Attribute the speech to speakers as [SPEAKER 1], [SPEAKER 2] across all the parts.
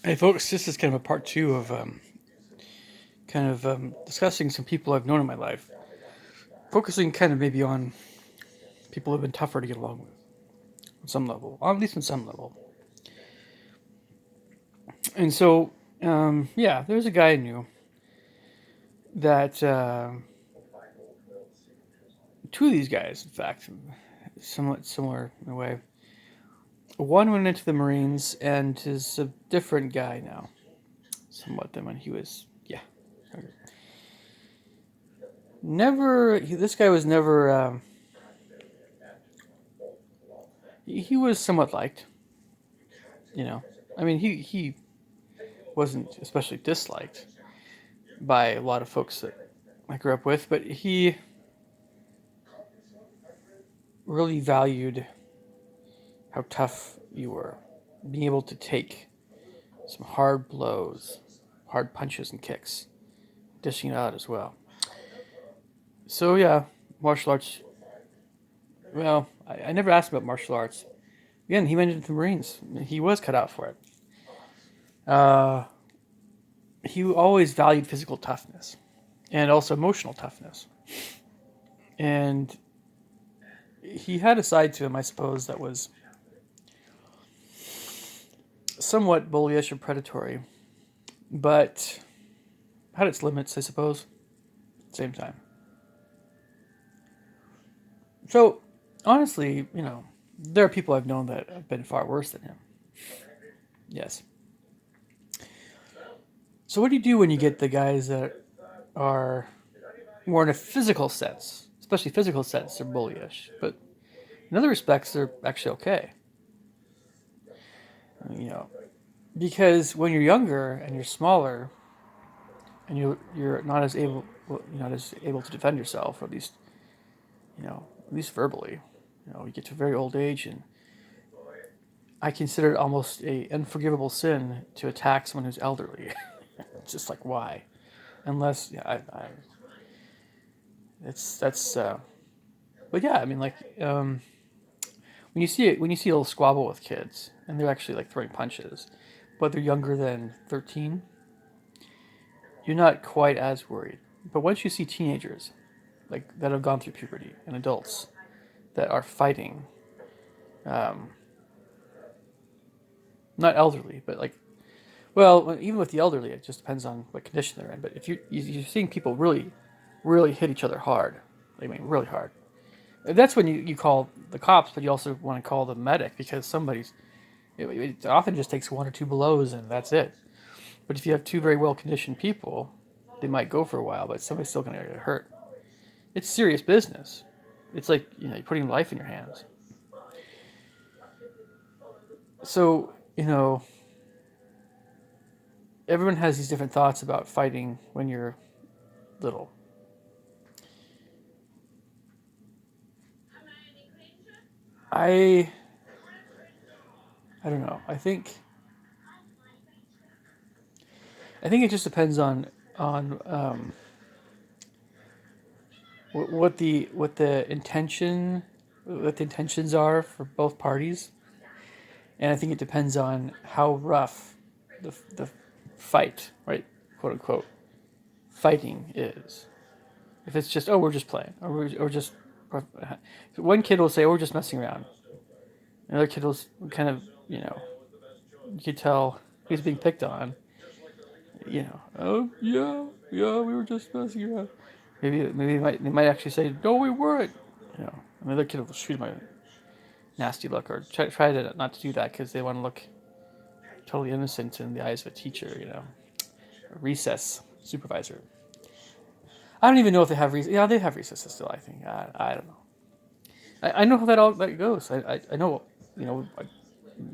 [SPEAKER 1] Hey, folks, this is kind of a part two of discussing some people I've known in my life, focusing kind of maybe on people who've been tougher to get along with on some level, or at least on some level. And so, yeah, there's a guy I knew that two of these guys, in fact, somewhat similar in a way. One went into the Marines and is a different guy now, somewhat than when he was, yeah. This guy was never, he was somewhat liked, you know. I mean, he wasn't especially disliked by a lot of folks that I grew up with, but he really valued how tough you were, being able to take some hard blows, hard punches and kicks, dishing it out as well. So yeah, martial arts. Well, I never asked about martial arts. Again, he mentioned the Marines. He was cut out for it. Uh, he always valued physical toughness and also emotional toughness. And he had a side to him, I suppose, that was somewhat bullyish or predatory, but had its limits, I suppose, at the same time. So, honestly, there are people I've known that have been far worse than him. Yes. So, what do you do when you get the guys that are more in a physical sense, especially physical sense, they're bullyish, but in other respects, they're actually okay? You know, because when you're younger and you're smaller and you're not as able, well, you're not as able to defend yourself, or at least verbally. You get to a very old age, and I consider it almost a unforgivable sin to attack someone who's elderly. It's just like, why? Unless, yeah, that's. But yeah, I mean, like, when you see a little squabble with kids, and they're actually like throwing punches, but they're younger than 13, you're not quite as worried. But once you see teenagers, like that have gone through puberty, and adults that are fighting, um, not elderly, but like, well, even with the elderly, it just depends on what condition they're in. But if you're seeing people really, really hit each other hard, I mean really hard, that's when you call the cops, but you also want to call the medic because it often just takes one or two blows and that's it. But if you have two very well conditioned people, they might go for a while, but somebody's still going to get hurt. It's serious business. It's like you're putting life in your hands. So everyone has these different thoughts about fighting when you're little. I I don't know. I think it just depends on what the intentions are for both parties, and I think it depends on how rough the fight, right, quote unquote, fighting is. If it's just, oh, we're just playing, or just one kid will say, oh, we're just messing around. Another kid will kind of, you could tell he's being picked on. Oh yeah, yeah, we were just messing around. Maybe they might actually say, no, we weren't. Another kid will shoot him a nasty look, or try to not to do that because they want to look totally innocent in the eyes of a teacher. A recess supervisor. I don't even know if they have recess. Yeah, they have recesses still. I think. I don't know. I know how that all that goes. I know.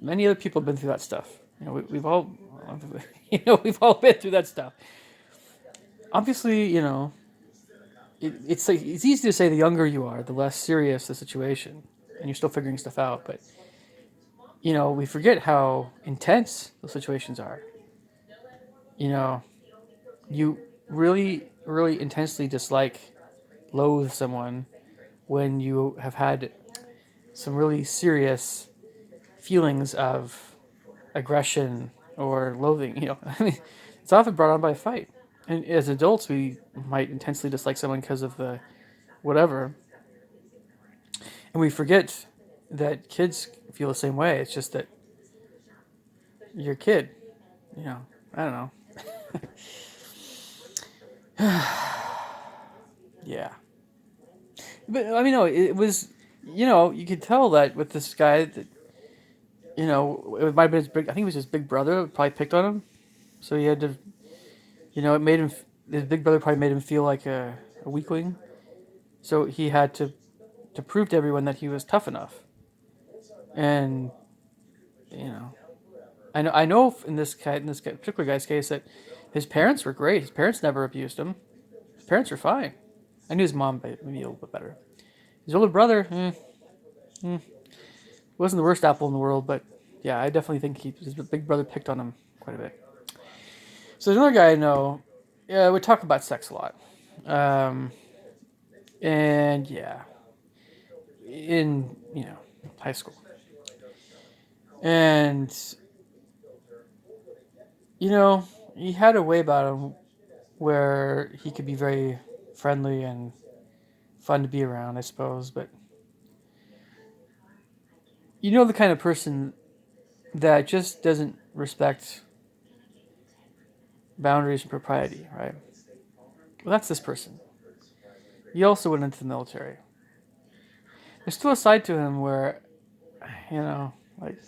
[SPEAKER 1] Many other people have been through that stuff. We've all, we've all been through that stuff. Obviously, it's easy to say the younger you are, the less serious the situation, and you're still figuring stuff out. But we forget how intense those situations are. You know, you really, really intensely dislike, loathe someone when you have had some really serious feelings of aggression or loathing. I mean, it's often brought on by a fight. And as adults, we might intensely dislike someone because of the whatever, and we forget that kids feel the same way. It's just that you're a kid, you know. I don't know. Yeah, but I mean, no, it was. You could tell that with this guy that it might have been his big. I think it was his big brother that probably picked on him, so he had to. It made him. His big brother probably made him feel like a weakling, so he had to prove to everyone that he was tough enough. And you know, I know in this particular guy's case that his parents were great. His parents never abused him. His parents were fine. I knew his mom maybe a little bit better. His older brother, wasn't the worst apple in the world, but yeah, I definitely think his big brother picked on him quite a bit. So there's another guy I know. Yeah, we talk about sex a lot, um, and yeah, in high school, and he had a way about him where he could be very friendly and fun to be around, I suppose. But the kind of person that just doesn't respect boundaries and propriety, right? Well, that's this person. He also went into the military. There's still a side to him where, like,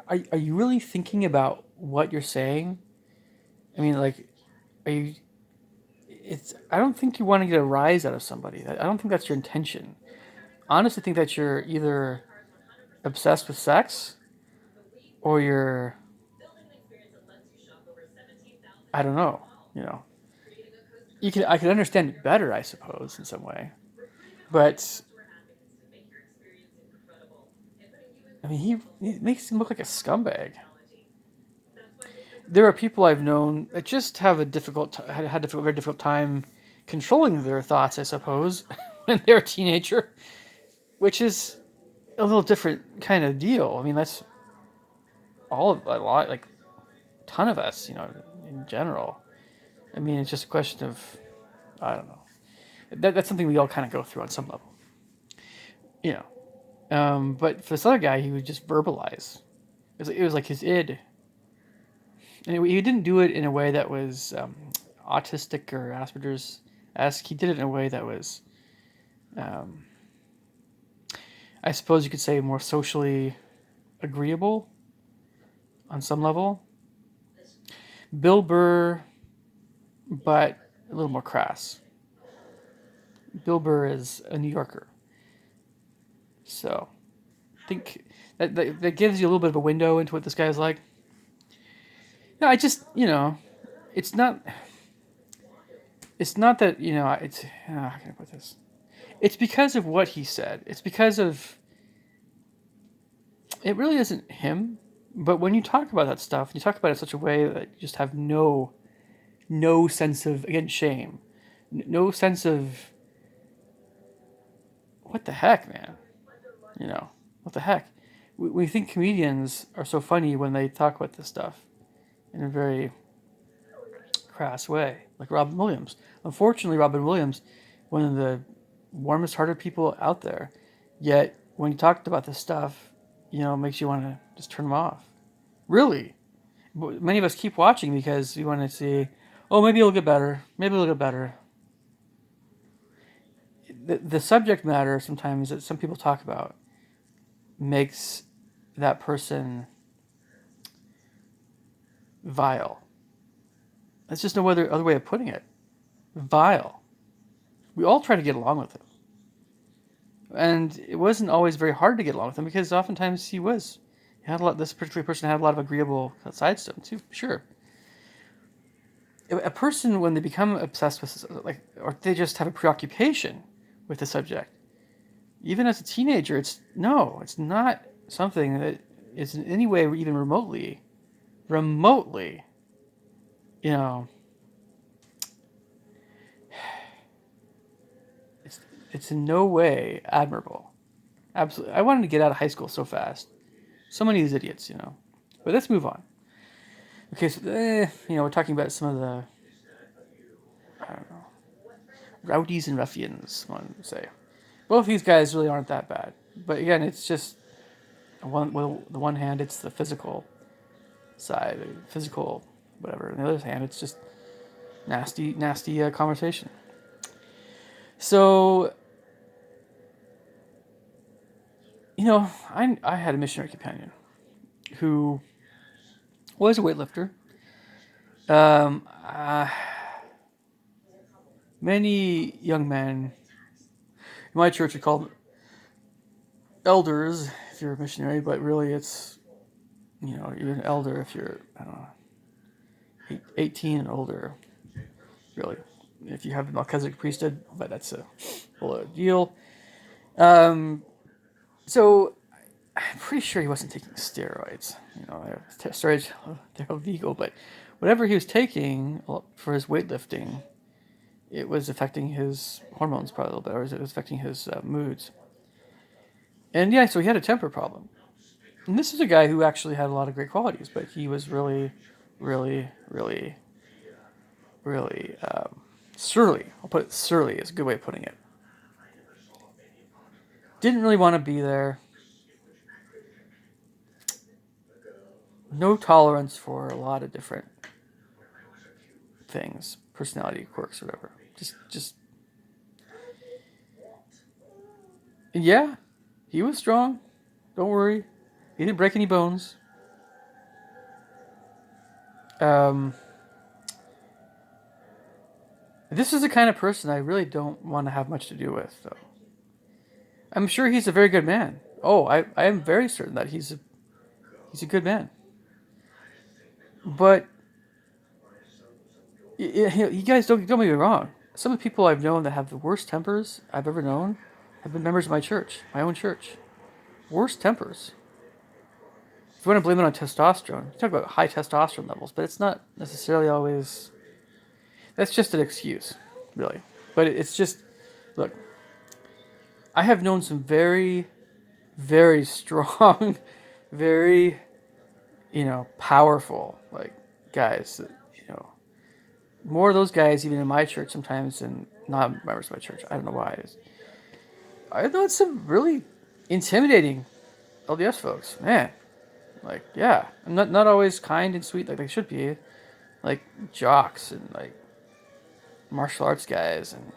[SPEAKER 1] are you really thinking about what you're saying? I mean, like, are you? I don't think you want to get a rise out of somebody. I don't think that's your intention. I honestly think that you're either obsessed with sex or you're, I don't know, you know. I can understand it better, I suppose, in some way. But I mean, he makes him look like a scumbag. There are people I've known that just have a very difficult time controlling their thoughts, I suppose, when they're a teenager, which is a little different kind of deal. I mean, that's a lot, like a ton of us, in general. I mean, it's just a question of, I don't know. That's something we all kind of go through on some level, you know. But for this other guy, he would just verbalize. It was like his id, and he didn't do it in a way that was autistic or Asperger's esque. He did it in a way that was, um, I suppose you could say, more socially agreeable on some level. Bill Burr, but a little more crass. Bill Burr is a New Yorker, so I think that gives you a little bit of a window into what this guy is like. No, I just it's not that it's how can I put this? It's because of what he said. It's because of it really isn't him. But when you talk about that stuff, you talk about it in such a way that you just have no sense of, again, shame, no sense of what the heck, man. What the heck. We think comedians are so funny when they talk about this stuff in a very crass way, like Robin Williams. Unfortunately, Robin Williams, one of the warmest hearted people out there, yet when he talked about this stuff, it makes you want to just turn him off. Really. But many of us keep watching because we want to see, oh, maybe it'll get better. Maybe it'll get better. The subject matter sometimes that some people talk about makes that person vile. That's just no other way of putting it. Vile. We all try to get along with him. And it wasn't always very hard to get along with him because oftentimes this particular person had a lot of agreeable sides to him too, sure. A person, when they become obsessed with, like, or they just have a preoccupation with the subject, even as a teenager, it's not something that is in any way even remotely, you know, it's in no way admirable. Absolutely. I wanted to get out of high school so fast. So many of these idiots, But let's move on. Okay, so, we're talking about some of the, I don't know, rowdies and ruffians, one would say. Both of these guys really aren't that bad. But again, it's just, the one hand, it's the physical side, physical whatever. On the other hand, it's just nasty, nasty conversation. So, I had a missionary companion who was a weightlifter. Um, uh, Many young men in my church are called elders if you're a missionary, but really it's, you're an elder if you're, I don't know, 18 and older, really. If you have the Melchizedek priesthood, but that's a whole other deal. Um, so I'm pretty sure he wasn't taking steroids. Steroids, they're illegal, but whatever he was taking for his weightlifting, it was affecting his hormones probably a little bit, or it was affecting his moods. And yeah, so he had a temper problem. And this is a guy who actually had a lot of great qualities, but he was really, really, really, really surly. I'll put it surly is a good way of putting it. Didn't really want to be there. No tolerance for a lot of different things, personality quirks, or whatever. Just. Yeah, he was strong. Don't worry. He didn't break any bones. This is the kind of person I really don't want to have much to do with, though. I'm sure he's a very good man. Oh, I am very certain that he's a good man. But you guys don't get me wrong. Some of the people I've known that have the worst tempers I've ever known have been members of my church, my own church. Worst tempers. If you want to blame it on testosterone, you talk about high testosterone levels, but it's not necessarily always. That's just an excuse, really. But it's just, look, I have known some very, very strong, very, powerful, guys that, more of those guys even in my church sometimes than not members of my church. I don't know why. I've known some really intimidating LDS folks, man. Yeah, I'm not always kind and sweet like they should be, like jocks and like martial arts guys, and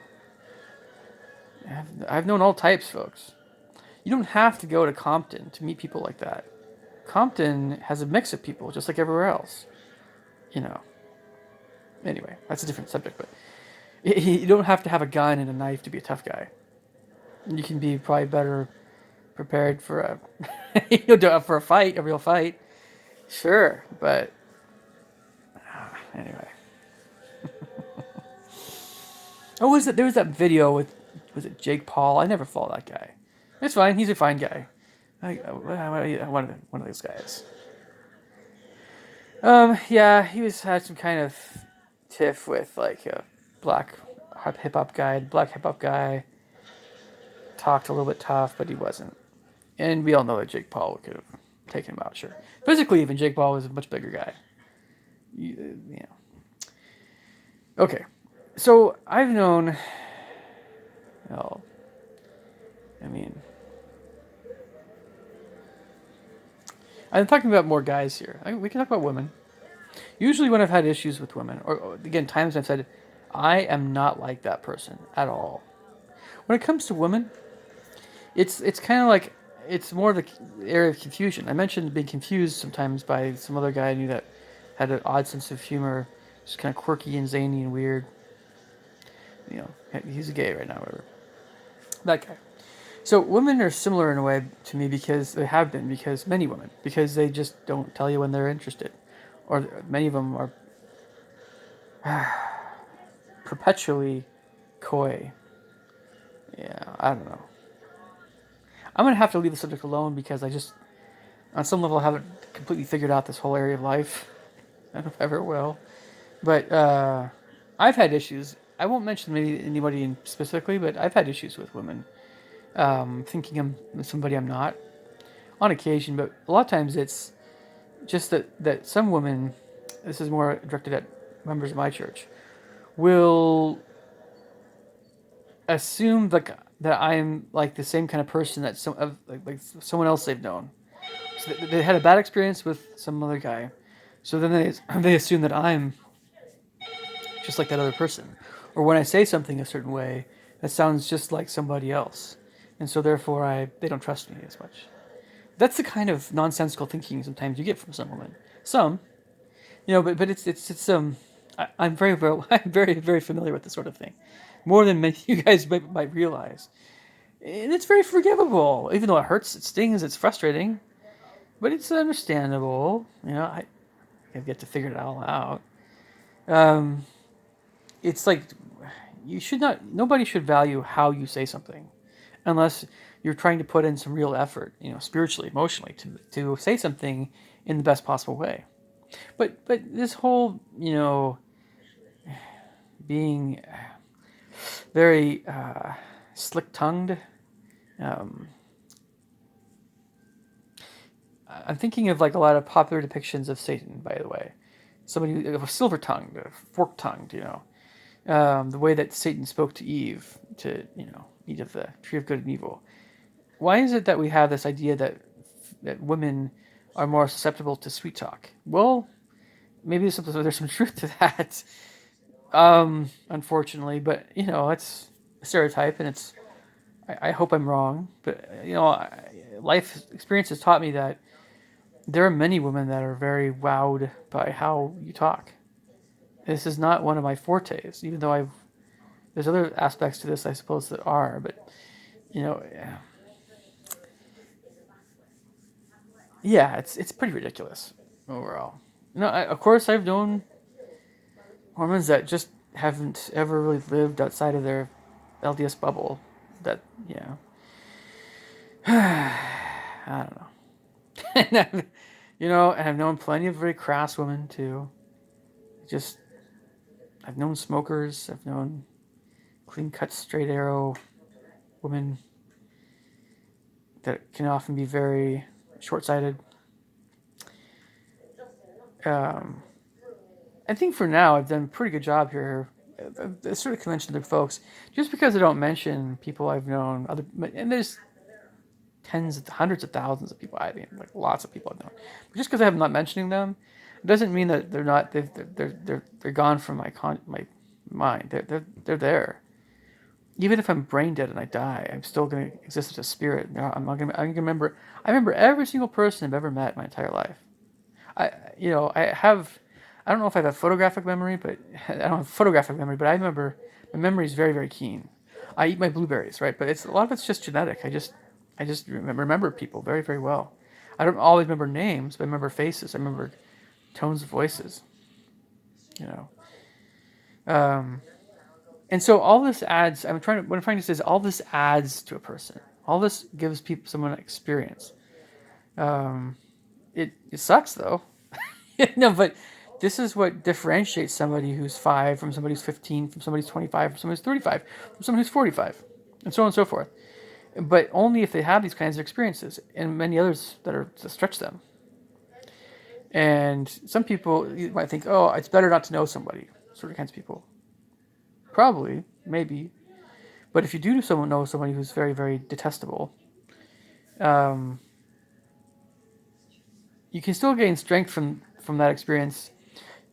[SPEAKER 1] I've known all types, folks. You don't have to go to Compton to meet people like that. Compton has a mix of people, just like everywhere else. Anyway, that's a different subject, but you don't have to have a gun and a knife to be a tough guy. You can be probably better prepared for for a fight, a real fight. Sure, but anyway. There was that video was it Jake Paul? I never followed that guy. It's fine. He's a fine guy. One of those guys. Yeah, he had some kind of tiff with like a black hip hop guy. Black hip hop guy talked a little bit tough, but he wasn't. And we all know that Jake Paul could have taken him out. Sure, physically, even Jake Paul was a much bigger guy. Okay, so I've known. Well, I mean, I'm talking about more guys here. We can talk about women. Usually, when I've had issues with women, or again, times I've said, I am not like that person at all. When it comes to women, it's kind of like it's more of the area of confusion. I mentioned being confused sometimes by some other guy I knew that had an odd sense of humor, just kind of quirky and zany and weird. He's a gay right now, whatever. That guy. So women are similar in a way to me because many women, because they just don't tell you when they're interested. Or many of them are perpetually coy. Yeah, I don't know. I'm going to have to leave the subject alone because I just, on some level, haven't completely figured out this whole area of life. I don't know if I ever will. But I've had issues. I won't mention anybody specifically, but I've had issues with women. Thinking I'm somebody I'm not on occasion, but a lot of times it's just that some women this is more directed at members of my church, will assume that I'm like the same kind of person that like someone else they've known. So they had a bad experience with some other guy, so then they assume that I'm just like that other person, or when I say something a certain way, that sounds just like somebody else, and so therefore they don't trust me as much. That's the kind of nonsensical thinking sometimes you get from some women. Some, but it's. I'm very well. I'm very very familiar with this sort of thing, more than many you guys might realize, and it's very forgivable. Even though it hurts, it stings, it's frustrating, but it's understandable. I've yet to figure it all out. Um, it's like you should not. Nobody should value how you say something, unless you're trying to put in some real effort, spiritually, emotionally, to say something in the best possible way. But this whole, being very slick-tongued. Um, I'm thinking of like a lot of popular depictions of Satan. By the way, somebody silver-tongued, fork-tongued. The way that Satan spoke to Eve to eat of the tree of good and evil. Why is it that we have this idea that women are more susceptible to sweet talk? Well, maybe there's some truth to that. Unfortunately, but it's a stereotype, and I hope I'm wrong, but life experience has taught me that there are many women that are very wowed by how you talk. This is not one of my fortes, even though there's other aspects to this, I suppose, that are, but yeah, it's pretty ridiculous overall. Of course, I've known Mormons that just haven't ever really lived outside of their LDS bubble. That I don't know. And I've known plenty of very crass women too. Just I've known smokers. I've known clean cut, straight arrow women that can often be very short sighted. I think for now I've done a pretty good job here. I sort of mentioned other folks, just because I don't mention people I've known. And there's hundreds of thousands of people. I mean, like lots of people I've known. But just because I'm not mentioning them, it doesn't mean that they're not. They're gone from my mind. They're there. Even if I'm brain dead and I die, I'm still going to exist as a spirit. I'm not going to. I remember. I remember every single person I've ever met in my entire life. I have. I don't know if I have a photographic memory, but I don't have photographic memory. But I remember my memory is very, very keen. I eat my blueberries, right? But a lot of it's just genetic. I just remember people very, very well. I don't always remember names, but I remember faces. I remember tones of voices. And so all this adds. What I'm trying to say is all this adds to a person. All this gives someone experience. It sucks though. No, but this is what differentiates somebody who's 5 from somebody who's 15, from somebody who's 25, from somebody who's 35, from somebody who's 45, and so on and so forth. But only if they have these kinds of experiences, and many others that are to stretch them. And some people you might think, oh, it's better not to know somebody, sort of kinds of people. Probably, maybe. But if you do know somebody who's very, very detestable, you can still gain strength from that experience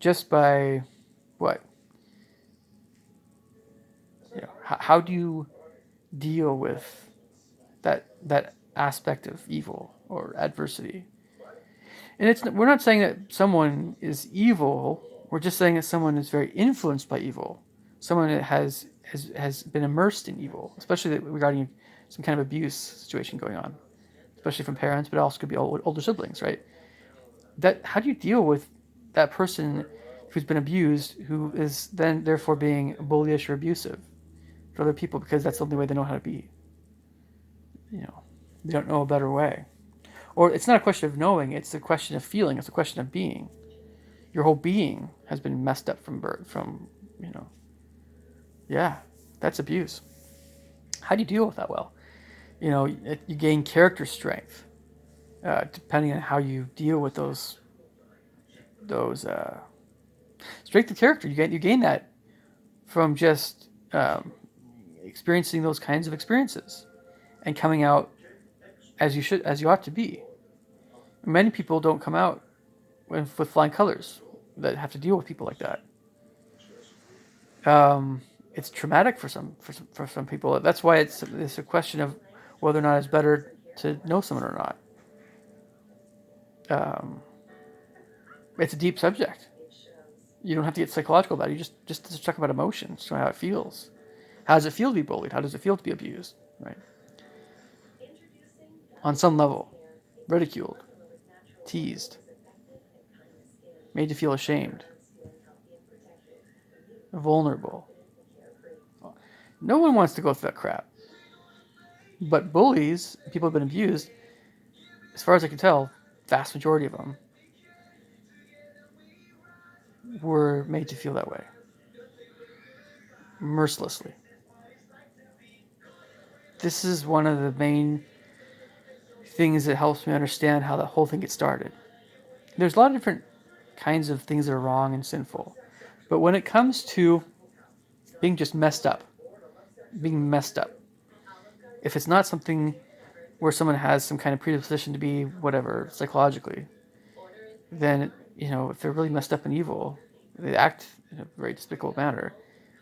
[SPEAKER 1] just by what? How do you deal with that aspect of evil or adversity? And we're not saying that someone is evil. We're just saying that someone is very influenced by evil. Someone that has been immersed in evil, especially regarding some kind of abuse situation going on, especially from parents, but it also could be older siblings, right? How do you deal with that person who's been abused, who is then therefore being bullyish or abusive to other people because that's the only way they know how to be? They don't know a better way. Or it's not a question of knowing, it's a question of feeling, it's a question of being. Your whole being has been messed up from birth, yeah, that's abuse. How do you deal with that well? You gain character strength, depending on how you deal with those Strength of character, you gain that from just experiencing those kinds of experiences and coming out as you ought to be. Many people don't come out with flying colors that have to deal with people like that. It's traumatic for some people. That's why it's a question of whether or not it's better to know someone or not. It's a deep subject. You don't have to get psychological about it. You just talk about emotions, how it feels. How does it feel to be bullied? How does it feel to be abused? Right? On some level, ridiculed, teased, made to feel ashamed, vulnerable. No one wants to go through that crap. But bullies, people who have been abused, as far as I can tell, vast majority of them were made to feel that way. Mercilessly. This is one of the main things that helps me understand how the whole thing gets started. There's a lot of different kinds of things that are wrong and sinful. But when it comes to being just messed up, if it's not something where someone has some kind of predisposition to be whatever psychologically, then, if they're really messed up and evil, they act in a very despicable manner.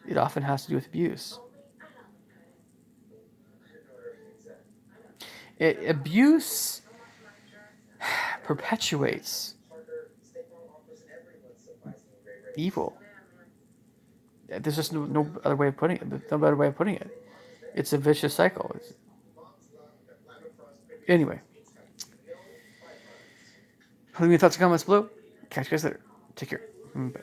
[SPEAKER 1] It often has to do with abuse. Abuse perpetuates evil. There's just no other way of putting it. No better way of putting it. It's a vicious cycle. Anyway, leave me your thoughts and comments below. Catch you guys later. Take care. Bye.